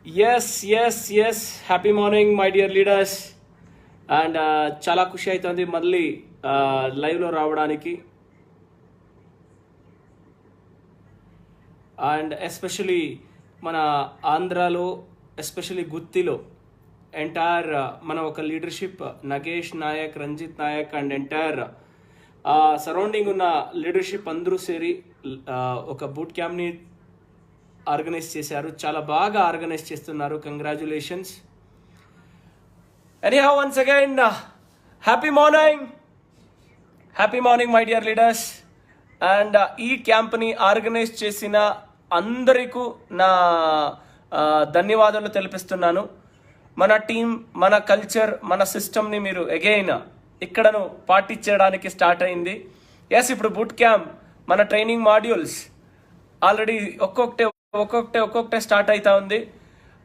Yes happy morning my dear leaders. And చాలా ఖుషి అవుతుంది మళ్ళీ లైవ్లో రావడానికి. అండ్ ఎస్పెషలీ మన ఆంధ్రాలో, ఎస్పెషలీ గుత్తిలో ఎంటైర్ మన ఒక leadership, Nagesh Nayak, Ranjith Nayak and entire surrounding ఉన్న లీడర్షిప్ అందరూ సేరి ఒక బూట్ క్యాంప్ని ఆర్గనైజ్ చేశారు. చాలా బాగా ఆర్గనైజ్ చేస్తున్నారు. Congratulations. Anyhow once again happy morning my dear leaders. And ఈ క్యాంప్ని ఆర్గనైజ్ చేసిన అందరికీ నా ధన్యవాదాలు తెలిపిస్తున్నాను. మన టీం, మన కల్చర్, మన సిస్టమ్ని మీరు అగైన్ ఇక్కడను పాటించడానికి స్టార్ట్ అయింది. ఇప్పుడు బూట్ క్యాంప్, మన ట్రైనింగ్ మాడ్యూల్స్ ఆల్రెడీ ఒక్కొక్కటే స్టార్ట్ అవుతా ఉంది.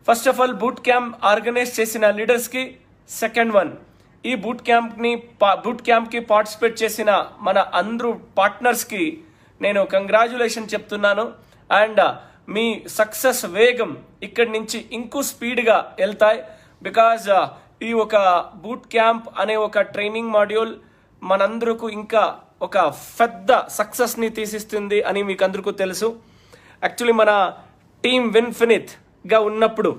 First of all boot camp organise చేసిన లీడర్స్కి, సెకండ్ వన్ ఈ బూట్ క్యాంప్కి పార్టిసిపేట్ చేసిన మన అందరూ పార్ట్నర్స్కి నేను కంగ్రాచులేషన్ చెప్తున్నాను. అండ్ మీ సక్సెస్ వేగం ఇక్కడి నుంచి ఇంకూ స్పీడ్గా వెళ్తాయి. బికాజ్ ఈ ఒక బూట్ క్యాంప్ అనే ఒక ట్రైనింగ్ మాడ్యూల్ మనందరికీ ఇంకా ఒక పెద్ద సక్సెస్ని తీసిస్తుంది అని మీకు అందరికీ తెలుసు. యాక్చువల్లీ మన టీమ్ విన్ఫినిత్గా ఉన్నప్పుడు,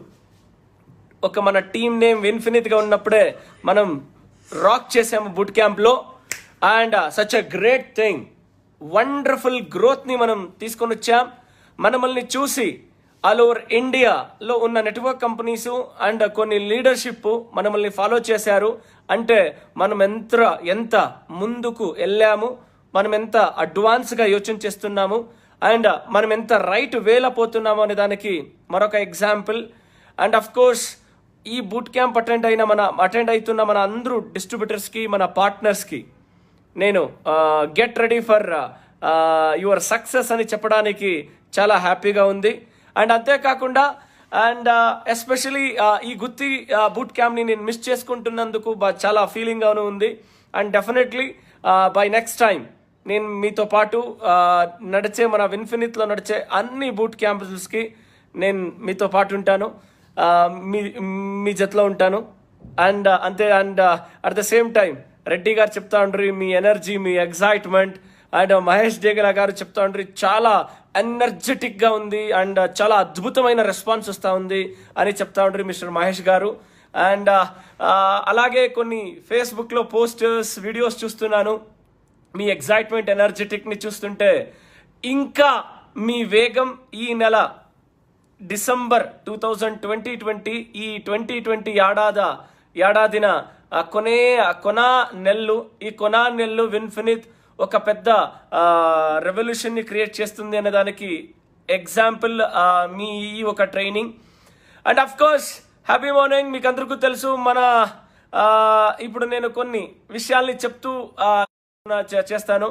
మన టీం నేమ్ విన్ఫినిత్గా ఉన్నప్పుడే మనం రాక్ చేసాము బూట్ క్యాంప్లో. And such a great thing, wonderful గ్రోత్ని మనం తీసుకొని వచ్చాం. మనల్ని చూసి ఆల్ ఓవర్ ఇండియాలో ఉన్న నెట్వర్క్ కంపెనీస్ అండ్ కొన్ని లీడర్షిప్ మనల్ని ఫాలో చేశారు. అంటే మనం ఎంత ముందుకు వెళ్ళాము, మనం ఎంత అడ్వాన్స్గా యోచన చేస్తున్నాము, అండ్ మనం ఎంత రైట్ వేలో పోతున్నాము అనే దానికి మరొక ఎగ్జాంపుల్. అండ్ అఫ్ కోర్స్ ఈ బూట్ క్యాంప్ అటెండ్ అవుతున్న మన అందరూ డిస్ట్రిబ్యూటర్స్కి, మన పార్ట్నర్స్కి నేను get ready for your success అని చెప్పడానికి చాలా హ్యాపీగా ఉంది. అండ్ అంతేకాకుండా అండ్ ఎస్పెషలీ ఈ గుత్తి బూట్ క్యాంప్ని నేను మిస్ చేసుకుంటున్నందుకు చాలా ఫీలింగ్గాను ఉంది. And definitely by next time నేను మీతో పాటు నడిచే, మన విన్ఫినిత్లో నడిచే అన్ని బూట్ క్యాంప్స్కి నేను మీతో పాటు ఉంటాను, మీ జతలో ఉంటాను. And at the same time Reddy garu చెప్తా ఉండ్రి మీ ఎనర్జీ, మీ ఎగ్జైట్మెంట్. అండ్ మహేష్ డేగల గారు చెప్తా ఉండ్రి చాలా ఎనర్జెటిక్గా ఉంది అండ్ చాలా అద్భుతమైన రెస్పాన్స్ వస్తూ ఉంది అని చెప్తా ఉండ్రి మిస్టర్ మహేష్ గారు. అండ్ అలాగే కొన్ని ఫేస్బుక్లో పోస్టర్స్, వీడియోస్ చూస్తున్నాను. మీ ఎగ్జైట్మెంట్, ఎనర్జెటిక్ని చూస్తుంటే ఇంకా మీ వేగం ఈ నెల డిసెంబర్ 2020 ఈ 2020 ఏడాదిన కొనా నెల్లు విన్ఫినిత్ ఒక పెద్ద రెవల్యూషన్ని క్రియేట్ చేస్తుంది అనే దానికి ఎగ్జాంపుల్ మీ ఈ ఒక training. And of course happy morning. మీకు అందరికీ తెలుసు మన ఇప్పుడు నేను కొన్ని విషయాల్ని చెప్తూ చేస్తాను.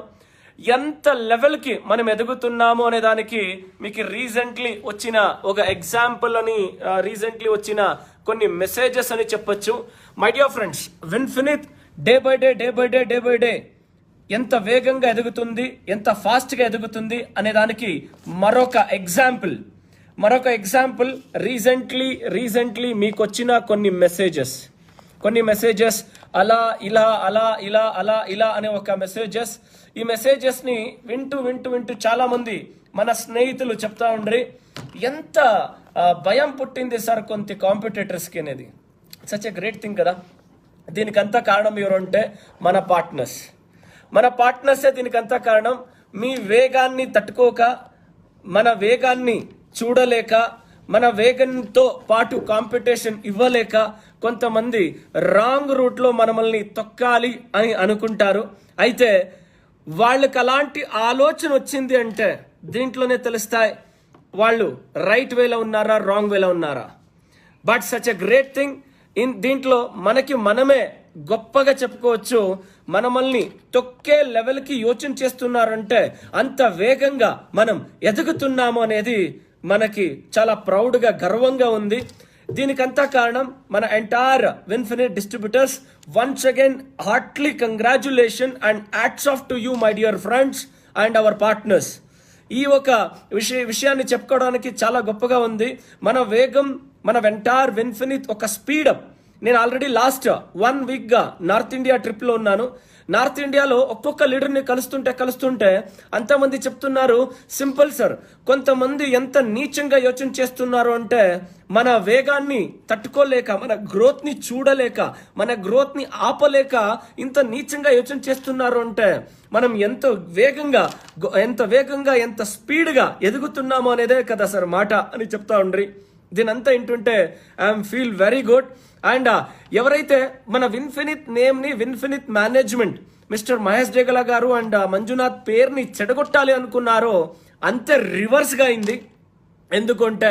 ఎంత లెవెల్కి మనం ఎదుగుతున్నాము అనే దానికి మీకు రీసెంట్లీ వచ్చిన ఒక ఎగ్జాంపుల్ అని, రీసెంట్లీ వచ్చిన కొన్ని మెసేజెస్ అని చెప్పొచ్చు. My dear friends, Vinfinit day by day ఎంత వేగంగా ఎదుగుతుంది, ఎంత ఫాస్ట్గా ఎదుగుతుంది అనే దానికి మరొక ఎగ్జాంపుల్ రీసెంట్లీ మీకు వచ్చిన కొన్ని మెసేజెస్ అలా ఇలా అనే ఒక మెసేజెస్. ఈ మెసేజెస్ని వింటూ చాలా మంది మన స్నేహితులు చెప్తా ఉండ్రి ఎంత భయం పుట్టింది సార్ కొంత కాంపిటేటర్స్కి అనేది. సచ్ ఎ గ్రేట్ థింగ్ కదా. దీనికంతా కారణం ఎవరంటే మన పార్ట్నర్సే దీనికంతా కారణం. మీ వేగాన్ని తట్టుకోక, మన వేగాన్ని చూడలేక, మన వేగంతో పాటు కాంపిటీషన్ ఇవ్వలేక కొంతమంది రాంగ్ రూట్లో మనల్ని తొక్కాలి అని అనుకుంటారు. అయితే వాళ్ళకి అలాంటి ఆలోచన వచ్చింది అంటే దీంట్లోనే తెలుస్తాయి వాళ్ళు రైట్ వేలో ఉన్నారా, రాంగ్ వేలో ఉన్నారా. But such a great thing దీంట్లో మనమే గొప్పగా చెప్పుకోవచ్చు. మనల్ని తొక్కే లెవెల్కి యోచన చేస్తున్నారంటే అంత వేగంగా మనం ఎదుగుతున్నాము అనేది మనకి చాలా ప్రౌడ్గా, గర్వంగా ఉంది. దీనికంతా కారణం మన entire Vinfinit distributors. Once again heartily congratulation and hats off to you my dear friends and our partners. ఈ ఒక విషయాన్ని చెప్పుకోవడానికి చాలా గొప్పగా ఉంది. మన వేగం, మన వెంటార్ విన్ఫినిత్ ఒక స్పీడప్. నేను ఆల్రెడీ లాస్ట్ 1 వీక్గా నార్త్ ఇండియా ట్రిప్లో ఉన్నాను. నార్త్ ఇండియాలో ఒక్కొక్క లీడర్ని కలుస్తుంటే అంతమంది చెప్తున్నారు, సింపుల్ సార్, కొంతమంది ఎంత నీచంగా యోచన చేస్తున్నారు అంటే మన వేగాన్ని తట్టుకోలేక, మన గ్రోత్ని చూడలేక, మన గ్రోత్ని ఆపలేక ఇంత నీచంగా యోచన చేస్తున్నారు అంటే మనం ఎంత వేగంగా ఎంత స్పీడ్గా ఎదుగుతున్నామో అనేదే కదా సార్ మాట అని చెప్తా ఉండ్రి. దీనంతా ఏంటంటే I'm feel very good. And ఎవరైతే మన విన్ఫినిత్ నేమ్ని, విన్ఫినిత్ మేనేజ్మెంట్, మిస్టర్ మహేష్ డేగల గారు అండ్ మంజునాథ్ పేరుని చెడగొట్టాలి అనుకున్నారో అంతే రివర్స్గా అయింది. ఎందుకంటే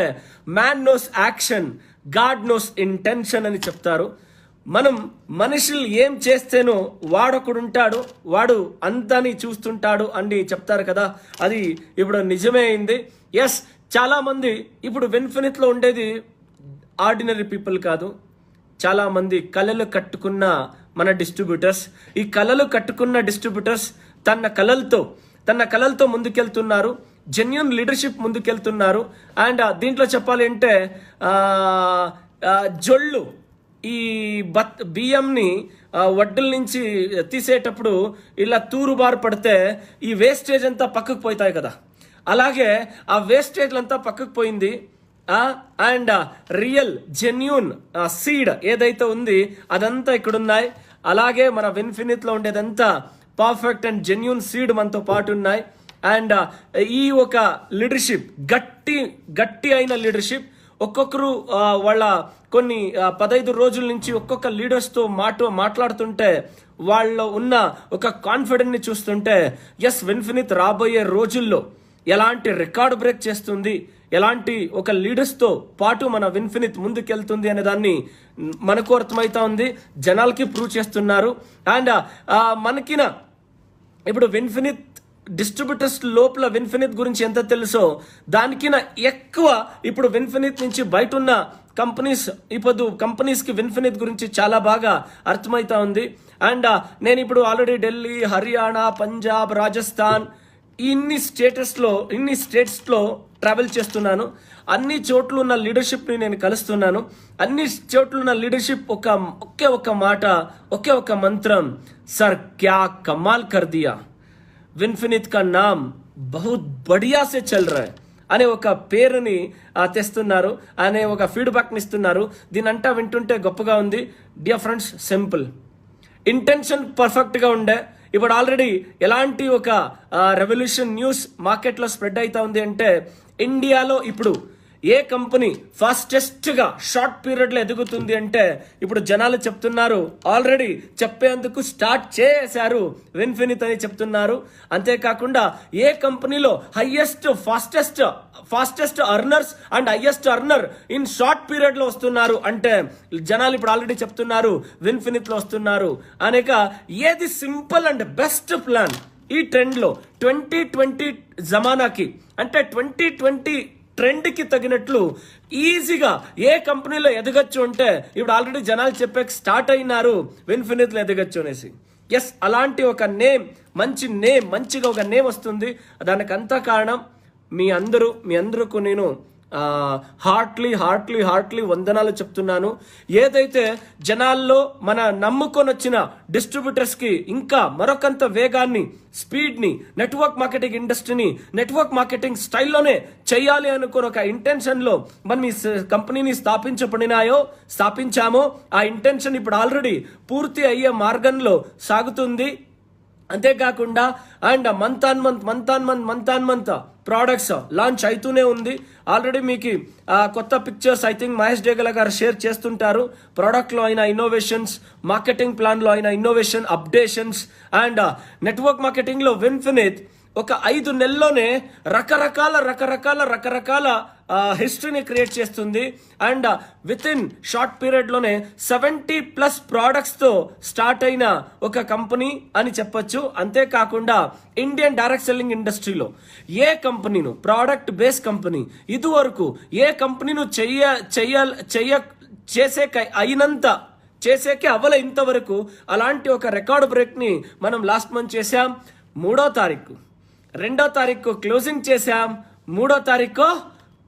man knows action, god knows intention అని చెప్తారు. మనం మనుషులు ఏం చేస్తేనో వాడొకడుంటాడు, వాడు అంతాని చూస్తుంటాడు అని చెప్తారు కదా, అది ఇప్పుడు నిజమే అయింది. ఎస్, చాలా మంది ఇప్పుడు విన్ఫినిట్లో ఉండేది ఆర్డినరీ పీపుల్ కాదు, చాలా మంది కళలు కట్టుకున్న మన డిస్ట్రిబ్యూటర్స్. ఈ కళలు కట్టుకున్న డిస్ట్రిబ్యూటర్స్ తన కళలతో ముందుకెళ్తున్నారు, జెన్యూన్ లీడర్షిప్ ముందుకెళ్తున్నారు. అండ్ దీంట్లో చెప్పాలి అంటే జొళ్ళు, ఈ బియ్యంని వడ్డల నుంచి తీసేటప్పుడు ఇలా తూరుబారు పడితే ఈ వేస్టేజ్ అంతా పక్కకు పోతాయి కదా, అలాగే ఆ వేస్టేజ్లంతా పక్కకు పోయింది. అండ్ రియల్ జెన్యూన్ సీడ్ ఏదైతే ఉంది అదంతా ఇక్కడ ఉన్నాయి. అలాగే మన విన్ఫినిట్లో ఉండేదంతా పర్ఫెక్ట్ అండ్ జెన్యూన్ సీడ్ మనతో పాటు ఉన్నాయి. అండ్ ఈ ఒక లీడర్షిప్ గట్టి అయిన లీడర్షిప్. ఒక్కొక్కరు వాళ్ళ కొన్ని 15 రోజుల నుంచి ఒక్కొక్క లీడర్స్తో మాట్లాడుతుంటే వాళ్ళలో ఉన్న ఒక కాన్ఫిడెంట్ని చూస్తుంటే ఎస్, విన్ఫినిత్ రాబోయే రోజుల్లో ఎలాంటి రికార్డు బ్రేక్ చేస్తుంది, ఎలాంటి ఒక లీడర్స్తో పాటు మన విన్ఫినిత్ ముందుకెళ్తుంది అనే దాన్ని మనకు అర్థమవుతా ఉంది, జనాలకి ప్రూవ్ చేస్తున్నారు. అండ్ మనకిన ఇప్పుడు విన్ఫినిత్ డిస్ట్రిబ్యూటర్స్ లోపల విన్ఫినిత్ గురించి ఎంత తెలుసో దానికిన ఎక్కువ ఇప్పుడు విన్ఫినిత్ నుంచి బయట ఉన్న కంపెనీస్కి విన్ఫినిత్ గురించి చాలా బాగా అర్థమవుతా ఉంది. అండ్ నేను ఇప్పుడు ఆల్రెడీ ఢిల్లీ, హర్యానా, పంజాబ్, రాజస్థాన్ ఇన్ని స్టేట్స్లో ట్రావెల్ చేస్తున్నాను. అన్ని చోట్ల ఉన్న లీడర్షిప్ని నేను కలుస్తున్నాను. అన్ని చోట్ల ఉన్న లీడర్షిప్ ఒకే ఒక మాట, ఒకే ఒక మంత్రం, సర్ క్యా కమాల్ కర్ దియా, విన్ఫినిత్ కా నామ్ బహుత్ బడియా సే చల్ రహా హై అనే ఒక పేరుని తెస్తున్నారు, అనే ఒక ఫీడ్బ్యాక్ని ఇస్తున్నారు. దీనంతా వింటుంటే గొప్పగా ఉంది. డియర్ ఫ్రెండ్స్, సింపుల్ ఇంటెన్షన్ పర్ఫెక్ట్గా ఉండే ఇప్పుడు ఆల్రెడీ ఎలాంటి ఒక రెవల్యూషన్ న్యూస్ మార్కెట్లో స్ప్రెడ్ అవుతా ఉంది అంటే ఇండియాలో ఇప్పుడు ఏ కంపెనీ ఫాస్టెస్ట్గా షార్ట్ పీరియడ్లో ఎదుగుతుంది అంటే ఇప్పుడు జనాలు చెప్తున్నారు, ఆల్రెడీ చెప్పేందుకు స్టార్ట్ చేశారు, విన్ఫినిత్ అని చెప్తున్నారు. అంతేకాకుండా ఏ కంపెనీలో fastest అర్నర్స్ and highest earner in short పీరియడ్లో వస్తున్నారు అంటే జనాలు ఇప్పుడు ఆల్రెడీ చెప్తున్నారు విన్ఫినిత్లో వస్తున్నారు. అనేక ఏది సింపుల్ అండ్ బెస్ట్ ప్లాన్ ఈ ట్రెండ్లో 2020 జమానాకి అంటే 2020 ట్రెండ్కి తగినట్లు ఈజీగా ఏ కంపెనీలో ఎదగచ్చు అంటే ఇప్పుడు ఆల్రెడీ జనాలు చెప్పే స్టార్ట్ అయినారు విన్ఫినిత్లో ఎదగచ్చు అనేసి. ఎస్, అలాంటి ఒక మంచిగా ఒక నేమ్ వస్తుంది. దానికంతా కారణం మీ అందరూ నేను హార్ట్లీ వందనాలు చెప్తున్నాను. ఏదైతే జనాల్లో మన నమ్ముకొని వచ్చిన డిస్ట్రిబ్యూటర్స్కి ఇంకా మరొకంత వేగాన్ని, స్పీడ్ని, నెట్వర్క్ మార్కెటింగ్ ఇండస్ట్రీని నెట్వర్క్ మార్కెటింగ్ స్టైల్లోనే చేయాలి అనుకున్న ఒక ఇంటెన్షన్లో మనం ఈ కంపెనీని స్థాపించామో ఆ ఇంటెన్షన్ ఇప్పుడు ఆల్రెడీ పూర్తి అయ్యే మార్గంలో సాగుతుంది. అంతేకాకుండా and month on month products launch అవుతూనే ఉంది. ఆల్రెడీ మీకు కొత్త pictures I think Mahesh Degala garu share చేస్తుంటారు. ప్రోడక్ట్లో అయిన ఇన్నోవేషన్స్, మార్కెటింగ్ ప్లాన్లో అయిన ఇన్నోవేషన్, అప్డేషన్స్ అండ్ నెట్వర్క్ మార్కెటింగ్లో విన్ఫినిత్ ఒక 5 నెలల్లోనే రకరకాల హిస్టరీని క్రియేట్ చేస్తుంది. అండ్ విత్ ఇన్ షార్ట్ పీరియడ్లోనే 70+ ప్రోడక్ట్స్తో స్టార్ట్ అయిన ఒక కంపెనీ అని చెప్పొచ్చు. అంతేకాకుండా ఇండియన్ డైరెక్ట్ సెల్లింగ్ ఇండస్ట్రీలో ఏ కంపెనీను, ప్రోడక్ట్ బేస్ కంపెనీ ఇదివరకు ఏ కంపెనీను చేసేకే అవ్వలే ఇంతవరకు, అలాంటి ఒక రికార్డు బ్రేక్ని మనం లాస్ట్ మంత్ చేసాం. 3వ తారీఖు 2వ తారీఖు క్లోజింగ్ చేశాం, 3వ తారీఖు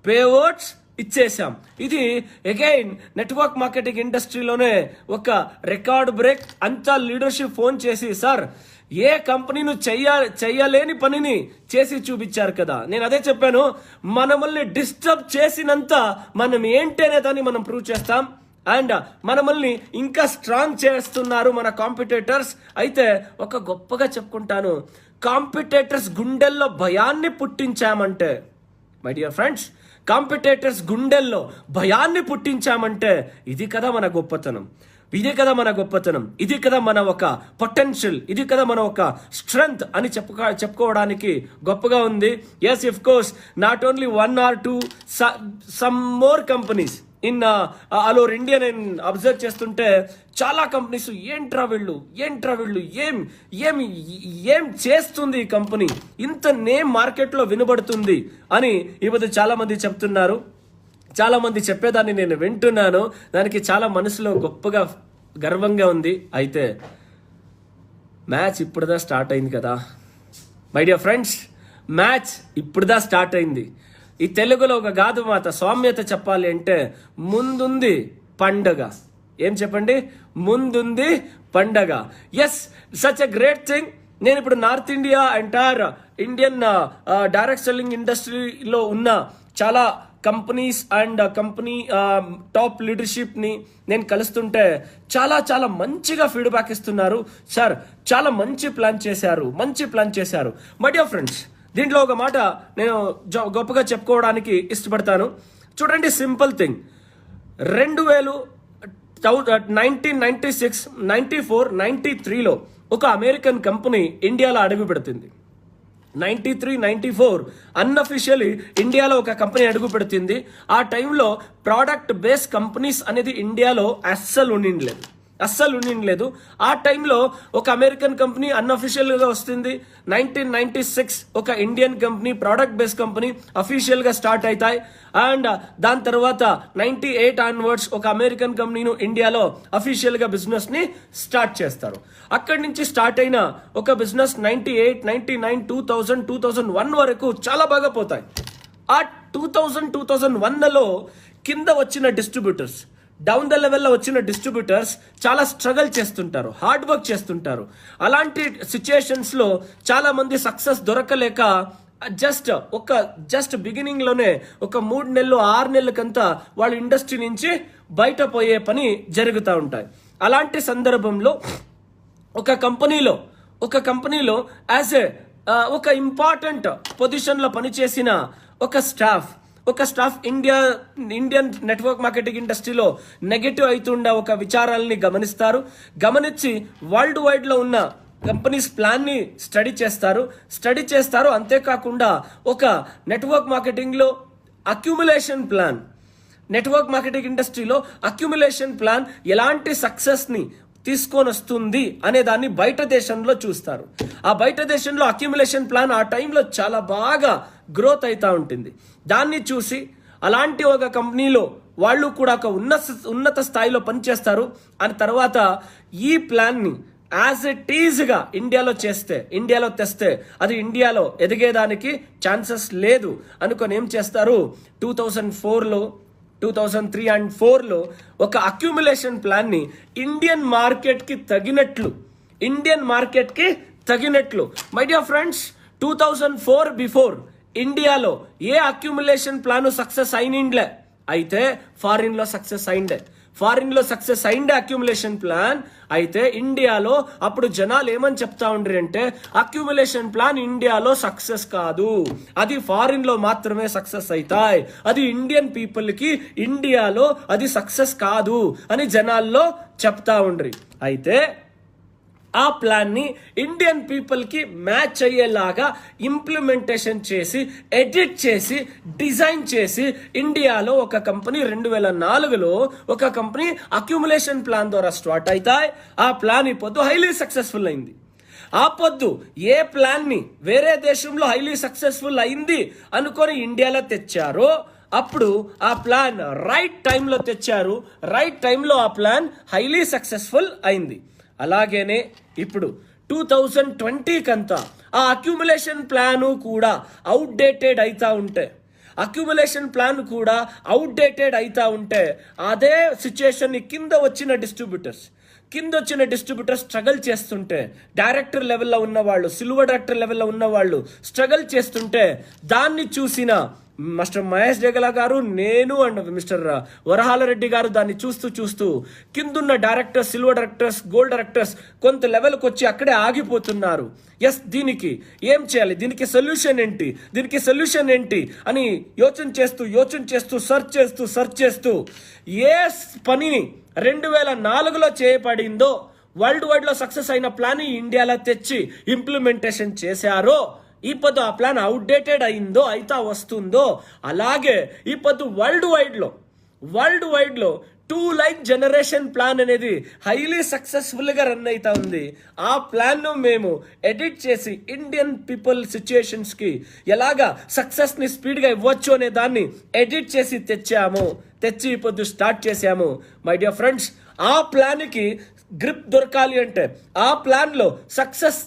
పేఅవుట్స్ ఇచ్చేసాం. ఇది అగైన్ నెట్వర్క్ మార్కెటింగ్ ఇండస్ట్రీలోనే ఒక రికార్డ్ బ్రేక్. అంతా లీడర్షిప్ ఫోన్ చేసి, సార్ ఏ కంపెనీను చెయ్యలేని పనిని చేసి చూపించారు కదా. నేను అదే చెప్పాను, మనల్ని డిస్టర్బ్ చేసినంత మనం ఏంటి అనే దాన్ని మనం ప్రూవ్ చేస్తాం. అండ్ మనల్ని ఇంకా స్ట్రాంగ్ చేస్తున్నారు మన కాంపిటేటర్స్. అయితే ఒక గొప్పగా చెప్పుకుంటాను, కాంపిటేటర్స్ గుండెల్లో భయాన్ని పుట్టించామంటే, మై డియర్ ఫ్రెండ్స్, కాంపిటేటర్స్ గుండెల్లో భయాన్ని పుట్టించామంటే ఇది కదా మన గొప్పతనం, ఇది కదా మన గొప్పతనం, ఇది కదా మన ఒక పొటెన్షియల్, ఇది కదా మన ఒక స్ట్రెంగ్త్ అని చెప్పుకోవడానికి గొప్పగా ఉంది. Yes, of course, not only 1 or 2, some more companies in all over India. నేను అబ్జర్వ్ చేస్తుంటే చాలా కంపెనీస్ ఏంట్రా వీళ్ళు ఏం చేస్తుంది ఈ కంపెనీ, ఇంత నేమ్ మార్కెట్లో వినబడుతుంది అని ఈ మధ్య చాలా మంది చెప్తున్నారు. చాలా మంది చెప్పేదాన్ని నేను వింటున్నాను. దానికి చాలా మనసులో గొప్పగా గర్వంగా ఉంది. అయితే మ్యాచ్ ఇప్పుడుదా స్టార్ట్ అయింది కదా మై డియర్ ఫ్రెండ్స్, మ్యాచ్ ఇప్పుడుదా స్టార్ట్ అయింది. ఈ తెలుగులో ఒక గాథ మాట సామ్యత చెప్పాలి అంటే, ముందుంది పండగ. ఏం చెప్పండి? ముందుంది పండగ. Yes, such a great thing. నేను ఇప్పుడు north India entire Indian direct selling ఇండస్ట్రీలో ఉన్న చాలా కంపెనీస్ అండ్ కంపెనీ టాప్ లీడర్షిప్ని నేను కలుస్తుంటే చాలా చాలా మంచిగా ఫీడ్బ్యాక్ ఇస్తున్నారు. సార్ చాలా మంచి ప్లాన్ చేశారు. మై డియర్ ఫ్రెండ్స్, దీంట్లో ఒక మాట నేను గొప్పగా చెప్పుకోవడానికి ఇష్టపడతాను. చూడండి, సింపుల్ థింగ్. 1996, 94, 93లో ఒక అమెరికన్ కంపెనీ ఇండియాలో అడుగు పెడుతుంది. 93, 94 అన్అఫిషియల్లీ ఇండియాలో ఒక కంపెనీ అడుగు పెడుతుంది. ఆ టైంలో ప్రోడక్ట్ బేస్ కంపెనీస్ అనేది ఇండియాలో అస్సలు ఉండిండలేదు. ఆ టైంలో ఒక అమెరికన్ కంపెనీ అన్అఫిషియల్గా వస్తుంది. 1996 ఒక Indian company product base company అఫీషియల్గా స్టార్ట్ అవుతాయి. అండ్ దాని తర్వాత 98 ఆన్వర్డ్స్ ఒక అమెరికన్ కంపెనీను ఇండియాలో అఫీషియల్గా బిజినెస్ని స్టార్ట్ చేస్తారు. అక్కడి నుంచి స్టార్ట్ అయిన ఒక బిజినెస్ 98, 99, 2000, 2001 వరకు చాలా బాగా పోతాయి. ఆ 2000, 2001లో కింద వచ్చిన డిస్ట్రిబ్యూటర్స్, డౌన్ ద లెవెల్లో వచ్చిన డిస్ట్రిబ్యూటర్స్ చాలా స్ట్రగల్ చేస్తుంటారు, హార్డ్ వర్క్ చేస్తుంటారు. అలాంటి సిచ్యుయేషన్స్లో చాలా మంది సక్సెస్ దొరకలేక జస్ట్ బిగినింగ్లోనే ఒక 3 నెలలు 6 నెలలకంతా వాళ్ళ ఇండస్ట్రీ నుంచి బయట పోయే పని జరుగుతూ ఉంటాయి. అలాంటి సందర్భంలో ఒక కంపెనీలో యాజ్ ఒక ఇంపార్టెంట్ పొజిషన్లో పనిచేసిన ఒక స్టాఫ్ ఇండియన్ నెట్వర్క్ మార్కెటింగ్ ఇండస్ట్రీలో నెగటివ్ అవుతుండే ఒక విచారాలని గమనించి వరల్డ్ వైడ్ లో ఉన్న కంపెనీస్ ప్లాన్ ని స్టడీ చేస్తారు. అంతేకాకుండా ఒక నెట్వర్క్ మార్కెటింగ్ లో అక్యుములేషన్ ప్లాన్, నెట్వర్క్ మార్కెటింగ్ ఇండస్ట్రీలో అక్యుములేషన్ ప్లాన్ ఎలాంటి సక్సెస్ ని తీసుకొని వస్తుంది అనే దాన్ని బయట దేశంలో చూస్తారు. ఆ బయట దేశంలో అక్యుములేషన్ ప్లాన్ ఆ టైంలో చాలా బాగా గ్రోత్ అవుతూ ఉంటుంది. దాన్ని చూసి అలాంటి ఒక కంపెనీలో వాళ్ళు కూడా ఒక ఉన్నత స్థాయిలో పనిచేస్తారు. అని తర్వాత ఈ ప్లాన్ని యాజ్ ఇట్ ఈజ్గా ఇండియాలో తెస్తే అది ఇండియాలో ఎదిగేదానికి ఛాన్సెస్ లేదు అనుకొని ఏం చేస్తారు, 2004లో 2003 and 4లో ఒక అక్యుములేషన్ ప్లాన్ ని ఇండియన్ మార్కెట్ కి తగినట్లు మై డియర్ ఫ్రెండ్స్, 2004 బిఫోర్ ఇండియాలో ఏ అక్యుములేషన్ ప్లాన్ సక్సెస్ అయినిండ్లే. అయితే ఫారిన్ లో సక్సెస్ అయిండే అక్యుములేషన్ ప్లాన్. అయితే ఇండియాలో అప్పుడు జనాలు ఏమని చెప్తా ఉండ్రి అంటే, అక్యుములేషన్ ప్లాన్ ఇండియాలో సక్సెస్ కాదు, అది ఫారిన్ లో మాత్రమే సక్సెస్ అవుతాయి, అది ఇండియన్ పీపుల్ కి ఇండియాలో అది సక్సెస్ కాదు అని జనాల్లో చెప్తా ఉండ్రి. అయితే ఆ ప్లాన్ ని ఇండియన్ పీపుల్ కి మ్యాచ్ అయ్యేలాగా ఇంప్లిమెంటేషన్ చేసి, ఎడిట్ చేసి, డిజైన్ చేసి ఇండియాలో ఒక కంపెనీ 2004లో ఒక కంపెనీ అక్యుములేషన్ ప్లాన్ ద్వారా స్టార్ట్ అవుతాయి. ఆ ప్లాన్ ఇప్పుడు హైలీ సక్సెస్ఫుల్ అయింది. ఆ పొద్దు ఏ ప్లాన్ ని వేరే దేశంలో హైలీ సక్సెస్ఫుల్ అయింది అనుకొని ఇండియాలో తెచ్చారో, అప్పుడు ఆ ప్లాన్ రైట్ టైంలో తెచ్చారు. రైట్ టైంలో ఆ ప్లాన్ హైలీ సక్సెస్ఫుల్ అయింది. అలాగేనే ఇప్పుడు 2020 కంతా ఆ అక్యుములేషన్ ప్లాను కూడా అవుట్డేటెడ్ అవుతా ఉంటే అదే సిచ్యుయేషన్ కింద వచ్చిన డిస్ట్రిబ్యూటర్స్ స్ట్రగల్ చేస్తుంటే, డైరెక్టర్ లెవెల్లో ఉన్నవాళ్ళు, సిల్వర్ డైరెక్టర్ లెవెల్లో ఉన్నవాళ్ళు స్ట్రగల్ చేస్తుంటే దాన్ని చూసిన మాస్టర్ మహేష్ జగల గారు, నేను అండ్ మిస్టర్ వరహాల రెడ్డి గారు దాన్ని చూస్తూ కిందున్న directors, silver directors, gold directors కొంత లెవెల్కి వచ్చి అక్కడే ఆగిపోతున్నారు. ఎస్, దీనికి ఏం చేయాలి, దీనికి సొల్యూషన్ ఏంటి అని యోచన చేస్తూ సర్చ్ చేస్తూ ఏ పనిని 2004లో చేయబడిందో, వరల్డ్ వైడ్ లో సక్సెస్ అయిన ప్లాన్ ఇండియాలో తెచ్చి ఇంప్లిమెంటేషన్ చేశారో, ఈ పొద్దు ఆ ప్లాన్ అవుట్డేటెడ్ అయిందో, అయితా వస్తుందో, అలాగే ఈ పొద్దు వరల్డ్ వైడ్ లో 2 లైన్ జనరేషన్ ప్లాన్ అనేది హైలీ సక్సెస్ఫుల్ గా రన్ అవుతా ఉంది. ఆ ప్లాన్ ను మేము ఎడిట్ చేసి ఇండియన్ పీపుల్ సిచ్యుయేషన్స్ కి ఎలాగా సక్సెస్ ని స్పీడ్ గా ఇవ్వచ్చు అనే దాన్ని ఎడిట్ చేసి తెచ్చి ఇప్పుడు స్టార్ట్ చేశాము. మై డియర్ ఫ్రెండ్స్, ఆ ప్లాన్ కి గ్రిప్ దొరకాలి అంటే, ఆ ప్లాన్ లో సక్సెస్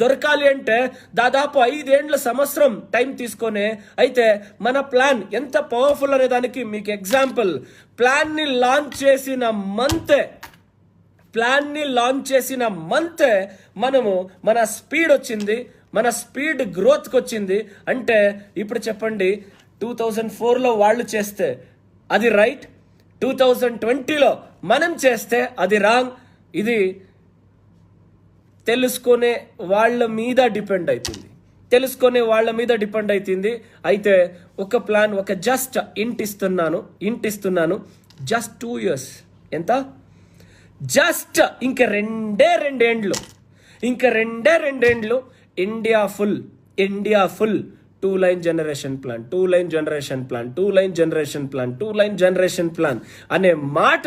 దొరకాలి అంటే దాదాపు 5 ఏండ్ల సంవత్సరం టైం తీసుకొనే. అయితే మన ప్లాన్ ఎంత పవర్ఫుల్ అనే దానికి మీకు ఎగ్జాంపుల్, ప్లాన్ ని లాంచ్ చేసిన మంతే మనము మన స్పీడ్ గ్రోత్కి వచ్చింది. అంటే ఇప్పుడు చెప్పండి, 2004లో వాళ్ళు చేస్తే అది రైట్, 2020లో మనం చేస్తే అది రాంగ్. ఇది తెలుసుకునే వాళ్ళ మీద డిపెండ్ అవుతుంది. అయితే ఒక ప్లాన్, ఒక జస్ట్ ఇంట్ ఇస్తున్నాను, జస్ట్ 2 years. ఎంత? జస్ట్ ఇంక రెండే రెండేండ్లు India full 2 line generation plan అనే మాట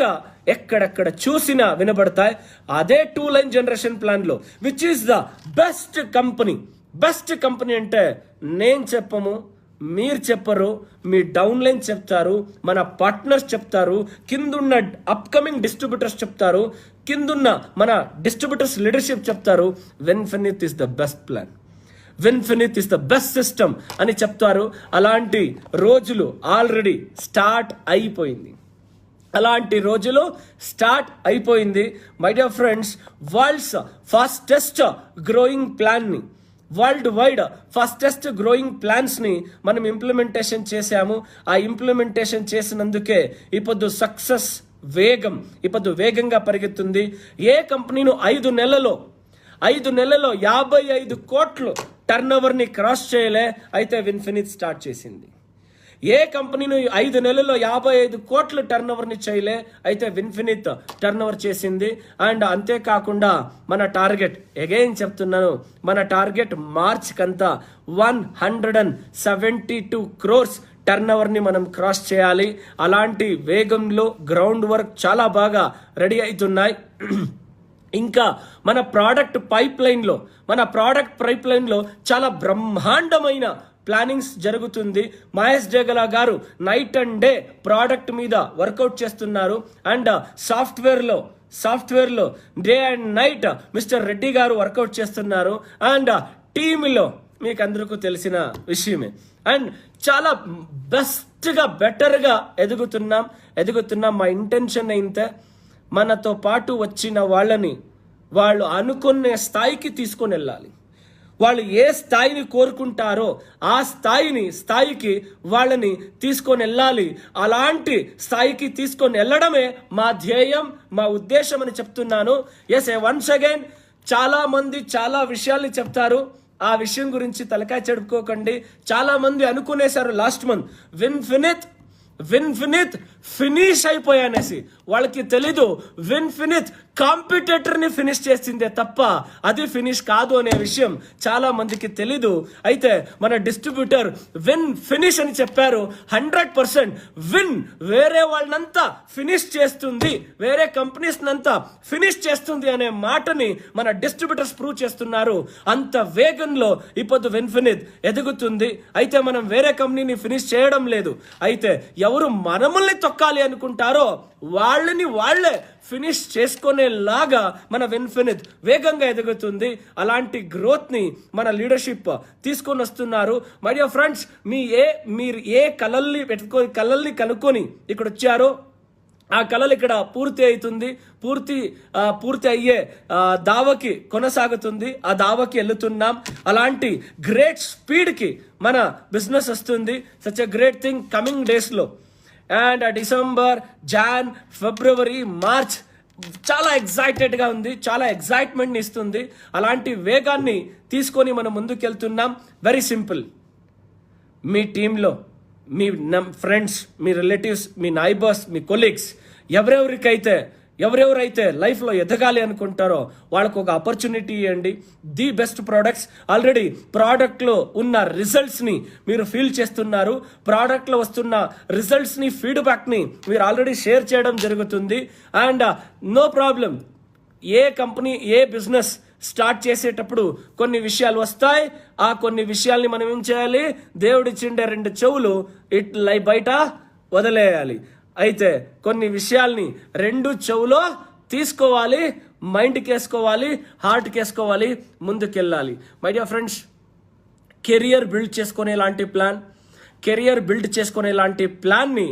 ఎక్కడెక్కడ చూసినా వినబడతాయి. అదే 2 లైన్ జనరేషన్ ప్లాన్ లో which is the best company అంటే నేను చెప్పము, మీరు చెప్పరు, మీ డౌన్ లైన్ చెప్తారు, మన పార్ట్నర్స్ చెప్తారు, కిందున్న అప్కమింగ్ డిస్ట్రిబ్యూటర్స్ చెప్తారు, కిందున్న మన డిస్ట్రిబ్యూటర్స్ లీడర్షిప్ చెప్తారు. Vinfinit is the best plan, Vinfinit is the best system అని చెప్తారు. అలాంటి రోజులు ఆల్రెడీ స్టార్ట్ అయిపోయింది. My dear friends, world's fastest growing ప్లాన్ని, world wide fastest growing plans ని మనం ఇంప్లిమెంటేషన్ చేశాము. ఆ ఇంప్లిమెంటేషన్ చేసినందుకే ఇప్పుడు సక్సెస్ వేగంగా పరిగెత్తుంది. ఏ కంపెనీను 5 నెలలో 55 కోట్లు టర్న్ ఓవర్ ని క్రాస్ చేయలే, అయితే విన్ఫినిత్ స్టార్ట్ చేసింది. ఏ కంపెనీను 5 నెలల్లో 55 కోట్లు టర్న్ ఓవర్ ని చేయలే, అయితే విన్ఫినిత్ టర్న్ ఓవర్ చేసింది. అండ్ అంతేకాకుండా మన టార్గెట్, అగైన్ చెప్తున్నాను, మన టార్గెట్ మార్చ్ కంతా 172 crores టర్న్ ఓవర్ ని మనం క్రాస్ చేయాలి. అలాంటి వేగంలో గ్రౌండ్ వర్క్ చాలా బాగా రెడీ అవుతున్నాయి. ఇంకా మన ప్రోడక్ట్ పైప్ లైన్ లో చాలా బ్రహ్మాండమైన ప్లానింగ్స్ జరుగుతుంది. మహేష్ జగల గారు నైట్ అండ్ డే ప్రోడక్ట్ మీద వర్కౌట్ చేస్తున్నారు. అండ్ సాఫ్ట్వేర్ లో day and night mister Reddy గారు వర్కౌట్ చేస్తున్నారు. అండ్ టీంలో మీకు అందరికీ తెలిసిన విషయమే. అండ్ చాలా బెటర్గా ఎదుగుతున్నాం. మా ఇంటెన్షన్ అయితే మనతో పాటు వచ్చిన వాళ్ళు అనుకునే స్థాయికి తీసుకొని వెళ్ళాలి. వాళ్ళు ఏ స్థాయిని కోరుకుంటారో ఆ స్థాయికి వాళ్ళని తీసుకొని వెళ్ళాలి. అలాంటి స్థాయికి తీసుకొని వెళ్ళడమే మా ధ్యేయం, మా ఉద్దేశం అని చెప్తున్నాను. ఎస్, వన్స్ అగైన్ చాలా మంది చాలా విషయాల్ని చెప్తారు. ఆ విషయం గురించి తలకాయ చెడుకోకండి. చాలా మంది అనుకునేశారు లాస్ట్ మంత్ విన్ఫినిత్ ఫినిష్ అయిపోయానేసి. వాళ్ళకి తెలీదు విన్ఫినిత్ కాంపిటేటర్ ని ఫినిష్ చేసిందే తప్ప అది ఫినిష్ కాదు అనే విషయం చాలా మందికి తెలీదు. అయితే మన డిస్ట్రిబ్యూటర్ ఫినిష్ అని చెప్పారు. 100% వేరే వాళ్ళనంతా ఫినిష్ చేస్తుంది, వేరే కంపెనీస్ నంతా ఫినిష్ చేస్తుంది అనే మాటని మన డిస్ట్రిబ్యూటర్స్ ప్రూవ్ చేస్తున్నారు. అంత వేగంలో ఇప్పుడు విన్ఫినిత్ ఎదుగుతుంది. అయితే మనం వేరే కంపెనీని ఫినిష్ చేయడం లేదు. అయితే ఎవరు మనల్ని తొక్కాలి అనుకుంటారో వాళ్ళే ఫినిష్ చేసుకొని అనేలాగా మన విన్ఫినిత్ వేగంగా ఎదుగుతుంది. అలాంటి గ్రోత్ని మన లీడర్షిప్ తీసుకొని వస్తున్నారు. మై డియర్ ఫ్రెండ్స్, మీరు ఏ కళల్ని కనుక్కొని ఇక్కడ వచ్చారో ఆ కళలు ఇక్కడ పూర్తి అవుతుంది. పూర్తి అయ్యే దావకి కొనసాగుతుంది. ఆ దావకి వెళ్తున్నాం. అలాంటి గ్రేట్ స్పీడ్కి మన బిజినెస్ వస్తుంది. Such a great thing coming డేస్లో. And December, Jan, February, March చాలా ఎగ్జైటెడ్గా ఉంది. చాలా ఎగ్జైట్మెంట్ని ఇస్తుంది. అలాంటి వేగాన్ని తీసుకొని మనం ముందుకెళ్తున్నాం. Very simple. మీ టీంలో మీ ఫ్రెండ్స్, మీ రిలేటివ్స్, మీ నైబర్స్, మీ కొలీగ్స్ ఎవరెవరైతే లైఫ్లో ఎదగాలి అనుకుంటారో వాళ్ళకు ఒక ఆపర్చునిటీ ఇవ్వండి. The best products. ఆల్రెడీ ప్రోడక్ట్లో ఉన్న రిజల్ట్స్ని మీరు ఫీల్ చేస్తున్నారు. ప్రోడక్ట్లో వస్తున్న రిజల్ట్స్ని, ఫీడ్బ్యాక్ని మీరు ఆల్రెడీ షేర్ చేయడం జరుగుతుంది. And no problem. ఏ కంపెనీ, ఏ బిజినెస్ స్టార్ట్ చేసేటప్పుడు కొన్ని విషయాలు వస్తాయి. ఆ కొన్ని విషయాల్ని మనం ఏం చేయాలి? దేవుడిచ్చిండే 2 చెవులు బయట వదిలేయాలి. అయితే కొన్ని విషయాల్ని 2 చెవులో తీసుకోవాలి, మైండ్కి వేసుకోవాలి, హార్ట్కి వేసుకోవాలి, ముందుకెళ్ళాలి. My dear friends, career build చేసుకునే లాంటి ప్లాన్ని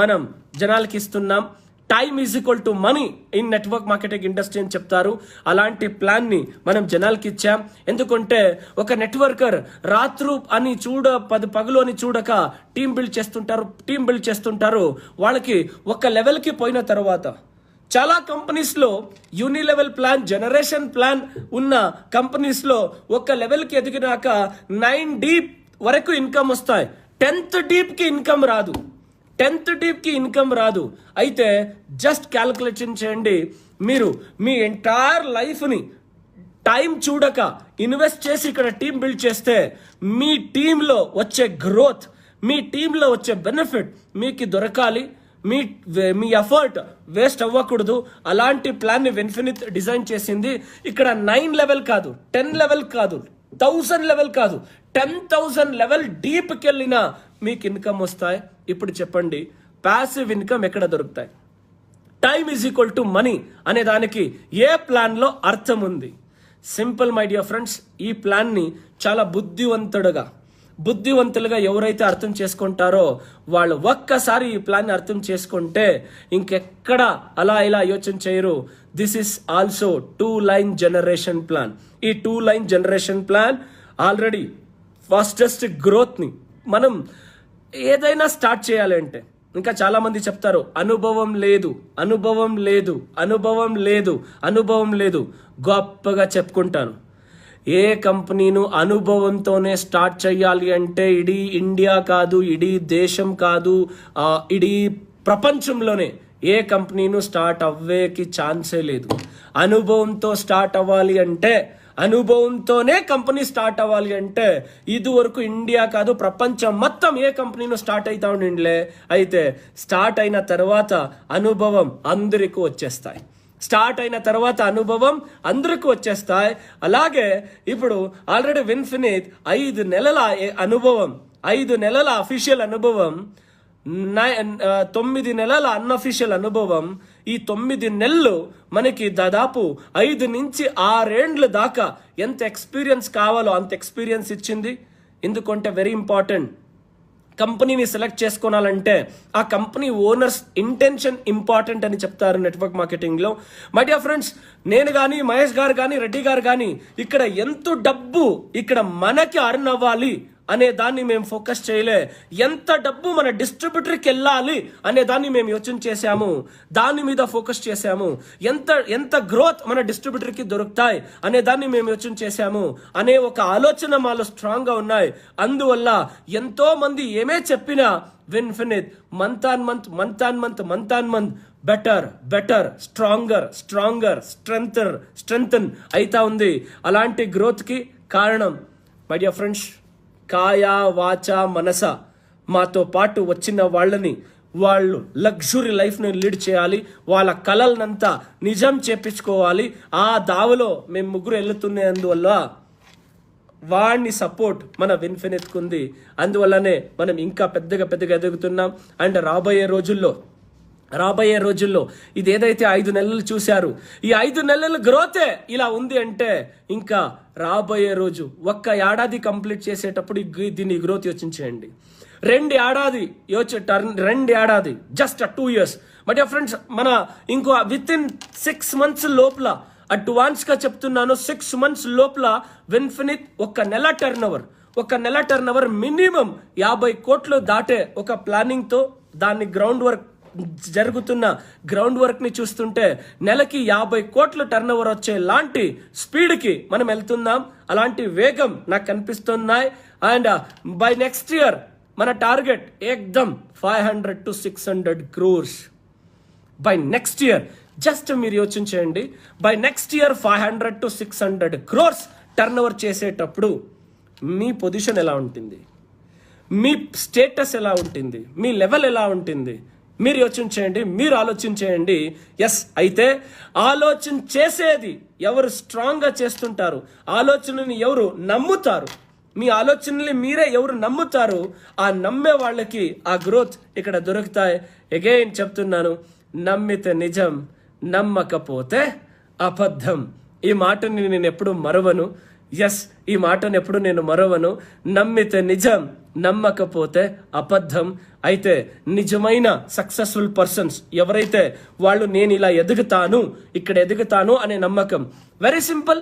మనం జనాలకి ఇస్తున్నాం. Time is equal to money in network marketing industry అని చెప్తారు. అలాంటి ప్లాన్ని మనం జనాలకి ఇచ్చాం. ఎందుకంటే ఒక నెట్వర్కర్ రాత్రు అని పగలు అని చూడక టీం బిల్డ్ చేస్తుంటారు. వాళ్ళకి ఒక లెవెల్కి పోయిన తర్వాత చాలా కంపెనీస్లో యూనిలెవెల్ ప్లాన్, జనరేషన్ ప్లాన్ ఉన్న కంపెనీస్లో ఒక లెవెల్కి ఎదిగినాక 9 డీప్ వరకు ఇన్కమ్ వస్తాయి. 10th డీప్కి ఇన్కమ్ రాదు. అయితే జస్ట్ క్యాల్కులేషన్ చేయండి. మీరు మీ ఎంటైర్ లైఫ్ని టైం చూడక ఇన్వెస్ట్ చేసి ఇక్కడ టీం బిల్డ్ చేస్తే మీ టీంలో వచ్చే గ్రోత్, మీ టీంలో వచ్చే బెనిఫిట్ మీకు దొరకాలి. మీ ఎఫర్ట్ వేస్ట్ అవ్వకూడదు. అలాంటి ప్లాన్ని విన్ఫినిత్ డిజైన్ చేసింది. ఇక్కడ 9 లెవెల్ కాదు, 10 లెవెల్ కాదు, 1000 లెవెల్ కాదు, 10,000 లెవెల్ డీప్కి వెళ్ళినా మీకు ఇన్కమ్ వస్తాయి. ఇప్పుడు చెప్పండి, ప్యాసివ్ ఇన్కమ్ ఎక్కడ దొరుకుతాయి? Time is equal to money అనే దానికి ఏ ప్లాన్లో అర్థం ఉంది? Simple my dear friends. ఈ ప్లాన్ని చాలా బుద్ధివంతులుగా ఎవరైతే అర్థం చేసుకుంటారో వాళ్ళు ఒక్కసారి ఈ ప్లాన్ని అర్థం చేసుకుంటే ఇంకెక్కడ అలా ఇలా యోచన చేయరు. This is also 2 line generation plan. ఈ 2 line generation plan already fastest గ్రోత్ని మనం ఏదైనా స్టార్ట్ చేయాలి అంటే, ఇంకా చాలా మంది చెప్తారు అనుభవం లేదు. గొప్పగా చెప్పుకుంటాను. ఏ కంపెనీను అనుభవంతోనే స్టార్ట్ చేయాలి అంటే ఇడీ ఇండియా కాదు, ఇడీ దేశం కాదు, ఇడీ ప్రపంచంలోనే ఏ కంపెనీను స్టార్ట్ అవ్వేకి ఛాన్సే లేదు. అనుభవంతో స్టార్ట్ అవ్వాలి అంటే, అనుభవంతోనే కంపెనీ స్టార్ట్ అవ్వాలి అంటే ఇదివరకు ఇండియా కాదు ప్రపంచం మొత్తం ఏ కంపెనీను స్టార్ట్ అవుతా ఉండిండ్లే. అయితే స్టార్ట్ అయిన తర్వాత అనుభవం అందరికీ వచ్చేస్తాయి. అలాగే ఇప్పుడు ఆల్రెడీ విన్ఫినిత్ 5 నెలల అనుభవం, 5 నెలల అఫీషియల్ అనుభవం, 9 నెలల అన్అఫీషియల్ అనుభవం. ఈ 9 నెలలు మనకి దాదాపు 5 నుంచి 6 ఏండ్ల దాకా ఎంత ఎక్స్పీరియన్స్ కావాలో అంత ఎక్స్పీరియన్స్ ఇచ్చింది. ఎందుకంటే వెరీ ఇంపార్టెంట్, కంపెనీని సెలెక్ట్ చేసుకోవాలంటే ఆ కంపెనీ ఓనర్స్ ఇంటెన్షన్ ఇంపార్టెంట్ అని చెప్తారు నెట్వర్క్ మార్కెటింగ్లో. మై డియర్ ఫ్రెండ్స్, నేను కానీ, మహేష్ గారు కానీ, రెడ్డి గారు కానీ ఇక్కడ ఎంత డబ్బు ఇక్కడ మనకి అర్న్ అవ్వాలి అనే దాన్ని మేము ఫోకస్ చేయలే. ఎంత డబ్బు మన డిస్ట్రిబ్యూటర్కి వెళ్ళాలి అనే దాన్ని మేము యోచన చేశాము, దాని మీద ఫోకస్ చేశాము. ఎంత గ్రోత్ మన డిస్ట్రిబ్యూటర్కి దొరుకుతాయి అనే దాన్ని మేము యోచన చేశాము అనే ఒక ఆలోచన మాలో స్ట్రాంగ్గా ఉన్నాయి. అందువల్ల ఎంతో మంది ఏమే చెప్పినా Vinfinit month on month better stronger strengthen అయితా ఉంది. అలాంటి గ్రోత్కి కారణం మై డియర్ ఫ్రెండ్స్, కాయ వాచ మనస మాతో పాటు వచ్చిన వాళ్ళు లగ్జరీ లైఫ్ని లీడ్ చేయాలి, వాళ్ళ కలలనంతా నిజం చేపించుకోవాలి. ఆ దావలో మేము ముగ్గురు వెళ్తున్నందువల్ల వాడిని సపోర్ట్ మన విన్ఫినిత్కి ఉంది. అందువల్లనే మనం ఇంకా పెద్దగా ఎదుగుతున్నాం. అండ్ రాబోయే రోజుల్లో రాబోయే రోజుల్లో ఇది ఏదైతే 5 నెలలు చూశారు, ఈ 5 నెలల గ్రోతే ఇలా ఉంది అంటే ఇంకా రాబోయే రోజు ఒక్క ఏడాది కంప్లీట్ చేసేటప్పుడు దీన్ని గ్రోత్ యోచించేయండి. 2 ఏడాది జస్ట్ 2 years. బట్ ఫ్రెండ్స్, మన ఇంకో విత్ ఇన్ 6 months లోపల, అడ్వాన్స్గా చెప్తున్నాను, 6 months లోపల విన్ఫినిట్ ఒక నెల టర్న్ ఓవర్ మినిమం 50 కోట్లు దాటే ఒక ప్లానింగ్తో దాన్ని జరుగుతున్న గ్రౌండ్ వర్క్ ని చూస్తుంటే నెలకి 50 కోట్ల టర్న్ ఓవర్ వచ్చే లాంటి స్పీడ్కి మనం వెళ్తున్నాం. అలాంటి వేగం నాకు కనిపిస్తున్నాయి. అండ్ బై నెక్స్ట్ ఇయర్ మన టార్గెట్ ఏకదం 500 to 600 crores by next year. Just మీరు యోచించేయండి, by next year 500 to 600 crores turn over చేసేటప్పుడు మీ పొజిషన్ ఎలా ఉంటుంది, మీ స్టేటస్ ఎలా ఉంటుంది, మీ లెవెల్ ఎలా ఉంటుంది, మీరు యోచించేయండి, మీరు ఆలోచించేయండి. ఎస్, అయితే ఆలోచన చేసేది ఎవరు స్ట్రాంగ్గా చేస్తుంటారు, ఆలోచనని ఎవరు నమ్ముతారు, మీ ఆలోచనల్ని మీరే ఎవరు నమ్ముతారు, ఆ నమ్మే వాళ్ళకి ఆ గ్రోత్ ఇక్కడ దొరుకుతాయి. అగైన్ చెప్తున్నాను, నమ్మితే నిజం, నమ్మకపోతే అబద్ధం. ఈ మాటని నేను ఎప్పుడు మరవను. ఎస్, ఈ మాటను ఎప్పుడు నేను మరవను. నమ్మితే నిజం, నమ్మకపోతే అబద్ధం. అయితే నిజమైన సక్సెస్ఫుల్ పర్సన్స్ ఎవరైతే వాళ్ళు నేను ఇలా ఇక్కడ ఎదుగుతాను అనే నమ్మకం. వెరీ సింపుల్,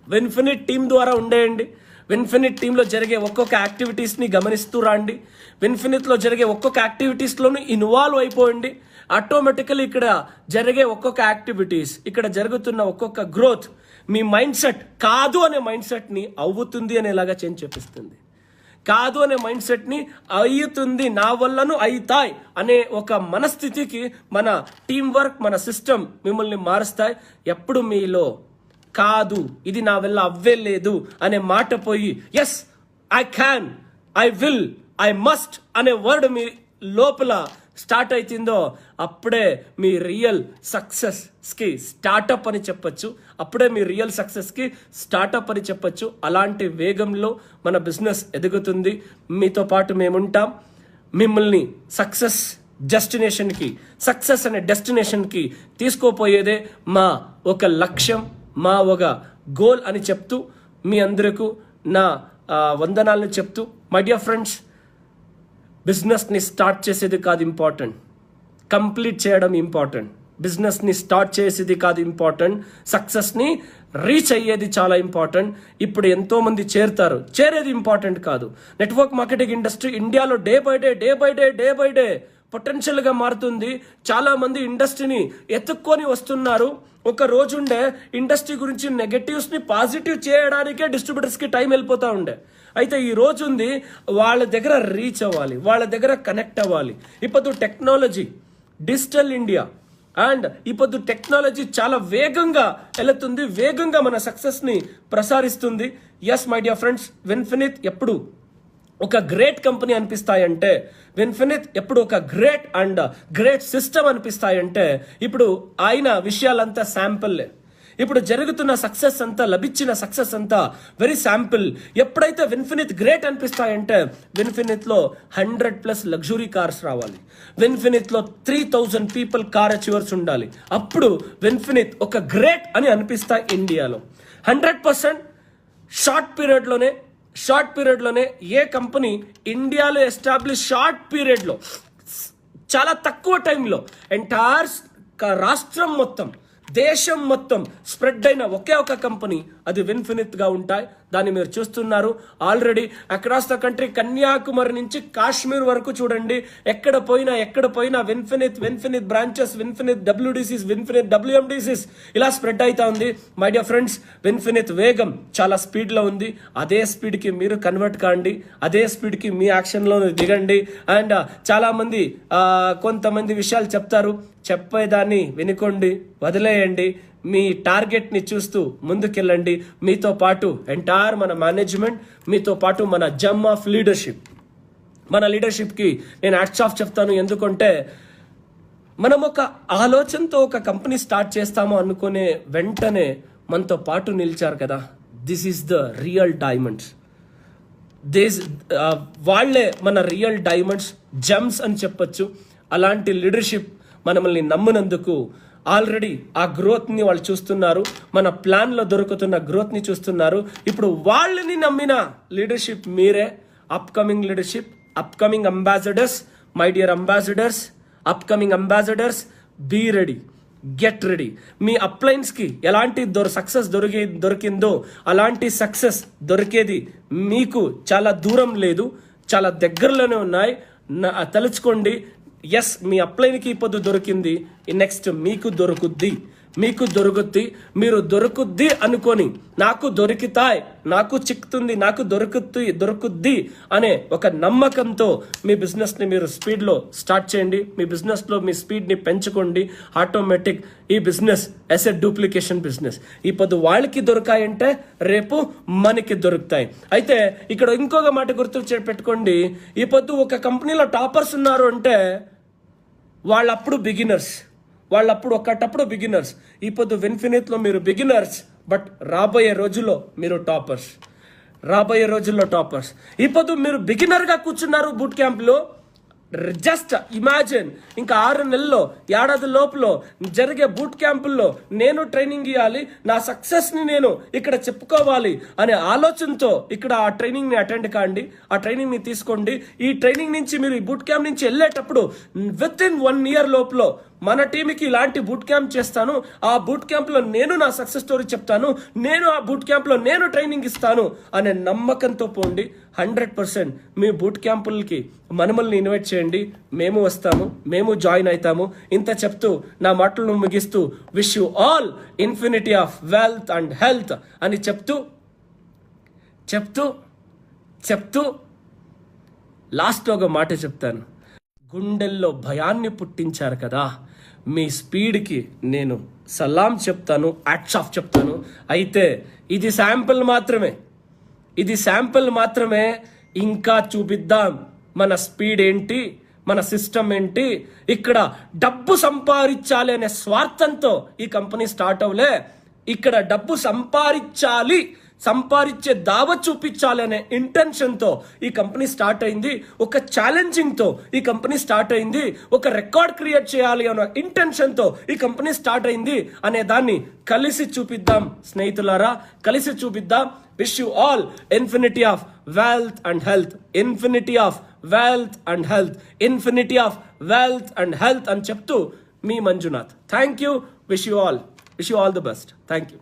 విన్ఫినిట్ టీం ద్వారా ఉండేయండి. విన్ఫినిట్ టీంలో జరిగే ఒక్కొక్క యాక్టివిటీస్ని గమనిస్తూ రండి. విన్ఫినిట్లో జరిగే ఒక్కొక్క యాక్టివిటీస్లోనూ ఇన్వాల్వ్ అయిపోయింది. ఆటోమేటికలీ ఇక్కడ జరిగే ఒక్కొక్క యాక్టివిటీస్, ఇక్కడ జరుగుతున్న ఒక్కొక్క గ్రోత్ మీ మైండ్ సెట్ కాదు అనే మైండ్ సెట్ని అవుతుంది అనేలాగా చేంజ్ చేపిస్తుంది. కాదు అనే మైండ్ సెట్ని అవుతుంది, నా వల్లను అవుతాయి అనే ఒక మనస్థితికి మన టీం వర్క్, మన సిస్టమ్ మిమ్మల్ని మారుస్తాయి. ఎప్పుడు మీలో కాదు, ఇది నా వల్ల అవ్వేలేదు అనే మాట పోయి yes, I can, I will, I must అనే వర్డ్ మీ లోపల స్టార్ట్ అవుతుందో అప్పుడే మీ రియల్ సక్సెస్కి స్టార్టప్ అని చెప్పొచ్చు. అలాంటి వేగంలో మన బిజినెస్ ఎదుగుతుంది. మీతో పాటు మేముంటాం. మిమ్మల్ని సక్సెస్ అనే డెస్టినేషన్కి తీసుకోపోయేదే మా ఒక లక్ష్యం, మా ఒక గోల్ అని చెప్తూ మీ అందరికీ నా వందనాలను చెప్తూ, మై డియర్ ఫ్రెండ్స్, బిజినెస్ని స్టార్ట్ చేసేది కాదు ఇంపార్టెంట్, కంప్లీట్ చేయడం ఇంపార్టెంట్. బిజినెస్ని స్టార్ట్ చేసేది కాదు ఇంపార్టెంట్, సక్సెస్ని రీచ్ అయ్యేది చాలా ఇంపార్టెంట్. ఇప్పుడు ఎంతోమంది చేరేది ఇంపార్టెంట్ కాదు. నెట్వర్క్ మార్కెటింగ్ ఇండస్ట్రీ ఇండియాలో డే బై డే పొటెన్షియల్గా మారుతుంది. చాలామంది ఇండస్ట్రీని ఎత్తుక్కొని వస్తున్నారు. ఒక రోజుండే ఇండస్ట్రీ గురించి నెగటివ్స్ని పాజిటివ్ చేయడానికే డిస్ట్రిబ్యూటర్స్కి టైం వెళ్ళిపోతూ ఉండే. అయితే ఈ రోజు ఉంది, వాళ్ళ దగ్గర రీచ్ అవ్వాలి, వాళ్ళ దగ్గర కనెక్ట్ అవ్వాలి. ఇప్పుడు టెక్నాలజీ, డిజిటల్ ఇండియా అండ్ ఇప్పుడు టెక్నాలజీ చాలా వేగంగా వెళుతుంది, వేగంగా మన సక్సెస్ని ప్రసారిస్తుంది. ఎస్ మై డియర్ ఫ్రెండ్స్, విన్ఫినిట్ ఎప్పుడు ఒక గ్రేట్ కంపెనీ అనిపిస్తాయంటే, విన్ఫినిట్ ఎప్పుడు ఒక గ్రేట్ సిస్టమ్ అనిపిస్తాయంటే, ఇప్పుడు ఆయన విషయాలంతా శాంపుల్లే. ఇప్పుడు జరుగుతున్న సక్సెస్ అంతా, లభించిన సక్సెస్ అంతా వెరీ శాంపుల్. ఎప్పుడైతే విన్ఫినిట్ గ్రేట్ అనిపిస్తాయంటే, విన్ఫినిట్లో 100+ లగ్జరీ కార్స్ రావాలి, విన్ఫినిట్లో 3000 పీపుల్ కార్ అచీవర్స్ ఉండాలి. అప్పుడు విన్ఫినిట్ ఒక గ్రేట్ అని అనిపిస్తాయి ఇండియాలో. 100% షార్ట్ పీరియడ్లోనే ఏ కంపెనీ ఇండియాలో ఎస్టాబ్లిష్ షార్ట్ పీరియడ్లో చాలా తక్కువ టైంలో ఎంటైర్ రాష్ట్రం మొత్తం, దేశం మొత్తం స్ప్రెడ్ అయిన ఒకే ఒక కంపెనీ, అది విన్ఫినిట్గా ఉంటాయి. దాన్ని మీరు చూస్తున్నారు already across the country. Kanyakumari నుంచి కాశ్మీర్ వరకు చూడండి, ఎక్కడ పోయినా విన్ఫినిట్ బ్రాంచెస్, విన్ఫినిట్ WDCs, విన్ఫినిట్ WMDCs ఇలా స్ప్రెడ్ అవుతా ఉంది. మై డియర్ ఫ్రెండ్స్, విన్ఫినిట్ వేగం చాలా స్పీడ్లో ఉంది. అదే స్పీడ్కి మీరు కన్వర్ట్ కాండి, అదే స్పీడ్కి మీ యాక్షన్లో దిగండి. అండ్ చాలామంది కొంతమంది విషయాలు చెప్తారు, చెప్పేదాన్ని వినుకోండి, వదిలేయండి. మీ టార్గెట్ని చూస్తూ ముందుకెళ్ళండి. మీతో పాటు ఎంటైర్ మన మేనేజ్మెంట్, మీతో పాటు మన జమ్ ఆఫ్ లీడర్షిప్, మన లీడర్షిప్కి నేను హ్యాట్స్ ఆఫ్ చెప్తాను. ఎందుకంటే మనం ఒక ఆలోచనతో ఒక కంపెనీ స్టార్ట్ చేస్తాము అనుకునే వెంటనే మనతో పాటు నిలిచారు కదా. This is the real diamonds. వాళ్ళే మన రియల్ డైమండ్స్, జమ్స్ అని చెప్పొచ్చు. అలాంటి లీడర్షిప్ మనల్ని నమ్మినందుకు. ఆల్రెడీ ఆ గ్రోత్ని వాళ్ళు చూస్తున్నారు, మన ప్లాన్లో దొరుకుతున్న గ్రోత్ని చూస్తున్నారు. ఇప్పుడు వాళ్ళని నమ్మిన లీడర్షిప్ మీరే. Upcoming leadership, upcoming ambassadors, my dear ambassadors, upcoming ambassadors, be ready, get ready. మీ అప్లైన్స్కి ఎలాంటి సక్సెస్ దొరికిందో అలాంటి సక్సెస్ దొరికేది మీకు చాలా దూరం లేదు, చాలా దగ్గరలోనే ఉన్నాయి. తలుచుకోండి, ఎస్ మీ అప్లైన్కి ఇప్పుడు దొరికింది, నెక్స్ట్ మీకు దొరుకుద్ది. మీరు దొరుకుద్ది అనుకొని నాకు దొరికితాయ్, నాకు చిక్కుతుంది, నాకు దొరుకుద్ది అనే ఒక నమ్మకంతో మీ బిజినెస్ని మీరు స్పీడ్లో స్టార్ట్ చేయండి. మీ బిజినెస్లో మీ స్పీడ్ని పెంచుకోండి. ఆటోమేటిక్ ఈ బిజినెస్ అసెట్ డూప్లికేషన్ బిజినెస్. ఇప్పుడు వాళ్ళకి దొరికాయంటే రేపు మనకి దొరుకుతాయి. అయితే ఇక్కడ ఇంకొక మాట గుర్తు పెట్టుకోండి, ఈ పొద్దు ఒక కంపెనీలో టాపర్స్ ఉన్నారు అంటే వాళ్ళప్పుడు బిగినర్స్, ఒకటప్పుడు బిగినర్స్. ఈ పొద్దు విన్ఫినిట్లో మీరు బిగినర్స్, బట్ రాబోయే రోజుల్లో మీరు టాపర్స్. ఈ పొద్దు మీరు బిగినర్గా కూర్చున్నారు బూట్ క్యాంప్లో. జస్ట్ ఇమాజిన్, ఇంకా 6 నెలల్లో, ఏడాది లోపల జరిగే బూట్ క్యాంపుల్లో నేను ట్రైనింగ్ ఇవ్వాలి, నా సక్సెస్ని నేను ఇక్కడ చెప్పుకోవాలి అనే ఆలోచనతో ఇక్కడ ఆ ట్రైనింగ్ని అటెండ్ కాండి, ఆ ట్రైనింగ్ని తీసుకోండి. ఈ ట్రైనింగ్ నుంచి మీరు ఈ బూట్ క్యాంప్ నుంచి వెళ్ళేటప్పుడు విత్ ఇన్ 1 year లోపల మన టీంకి ఇలాంటి బూట్ క్యాంప్ చేస్తాను, ఆ బూట్ క్యాంప్లో నేను నా సక్సెస్ స్టోరీ చెప్తాను, నేను ఆ బూట్ క్యాంప్లో నేను ట్రైనింగ్ ఇస్తాను అనే నమ్మకంతో పోండి. 100% మీ బూట్ క్యాంపులకి మనమల్ని ఇన్వైట్ చేయండి, మేము వస్తాము, మేము జాయిన్ అవుతాము. ఇంత చెప్తూ నా మాటలను ముగిస్తూ wish you all infinity of wealth and health అని చెప్తూ లాస్ట్ ఒక మాట చెప్తాను. గుండెల్లో భయాన్ని పుట్టించారు కదా, మీ స్పీడ్కి నేను సలాం చెప్తాను, హ్యాట్స్ ఆఫ్ చెప్తాను. అయితే ఇది శాంపిల్ మాత్రమే. ఇంకా చూపిద్దాం మన స్పీడ్ ఏంటి, మన సిస్టమ్ ఏంటి. ఇక్కడ డబ్బు సంపాదించాలి అనే స్వార్థంతో ఈ కంపెనీ స్టార్ట్ అవ్వలే. ఇక్కడ డబ్బు సంపాదించే దావ చూపించాలి అనే ఇంటెన్షన్తో ఈ కంపెనీ స్టార్ట్ అయింది. ఒక ఛాలెంజింగ్తో ఈ కంపెనీ స్టార్ట్ అయింది. ఒక రికార్డ్ క్రియేట్ చేయాలి అనే ఇంటెన్షన్తో ఈ కంపెనీ స్టార్ట్ అయింది అనే దాన్ని కలిసి చూపిద్దాం స్నేహితులారా, కలిసి చూపిద్దాం. Wish you all infinity of wealth and health, infinity of wealth and health, infinity of wealth and health అని చెప్తూ మీ Manjunath. Thank you. Wish you all the best. Thank you.